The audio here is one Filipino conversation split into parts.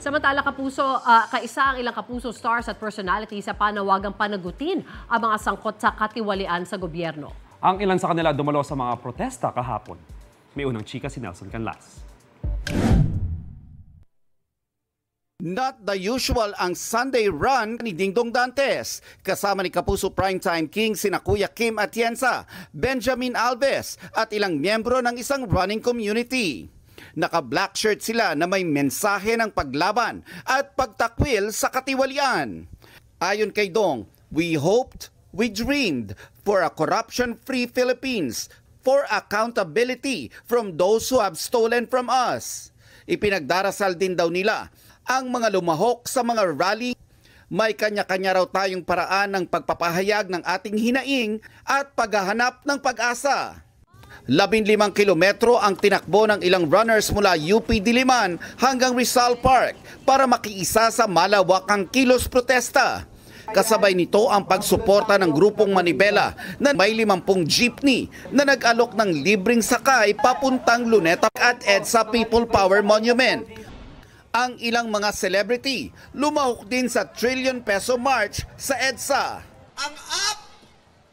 Samantala, kaisa ang ilang kapuso stars at personality sa panawagang panagutin ang mga sangkot sa katiwalian sa gobyerno. Ang ilan sa kanila dumalo sa mga protesta kahapon. May unang chika si Nelson Canlas. Not the usual ang Sunday run ni Dingdong Dantes. Kasama ni Kapuso Primetime King sina Kuya Kim Atienza, Benjamin Alves at ilang miyembro ng isang running community. Naka-black shirt sila na may mensahe ng paglaban at pagtakwil sa katiwalian. Ayon kay Dong, we hoped, we dreamed for a corruption-free Philippines, for accountability from those who have stolen from us. Ipinagdarasal din daw nila ang mga lumahok sa mga rally. May kanya-kanya raw tayong paraan ng pagpapahayag ng ating hinaing at paghahanap ng pag-asa. 15 kilometro ang tinakbo ng ilang runners mula UP Diliman hanggang Rizal Park para makiisa sa malawakang kilos protesta. Kasabay nito ang pagsuporta ng grupong Manibela na may 50 jeepney na nag-alok ng libreng sakay papuntang Luneta at EDSA People Power Monument. Ang ilang mga celebrity lumahok din sa trillion peso march sa EDSA. Ang up,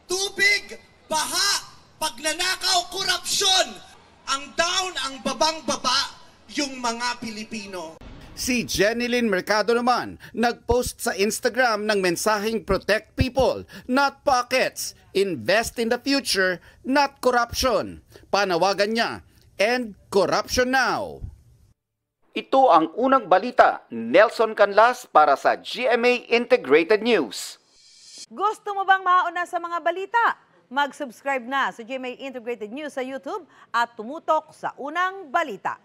tubig, baha, pagnanakaw, korupsyon. Ang down, ang babang-baba, yung mga Pilipino. Si Jenilyn Mercado naman nagpost sa Instagram ng mensaheng protect people, not pockets. Invest in the future, not corruption. Panawagan niya, end corruption now. Ito ang unang balita, Nelson Canlas para sa GMA Integrated News. Gusto mo bang mauna sa mga balita? Mag-subscribe na sa GMA Integrated News sa YouTube at tumutok sa unang balita.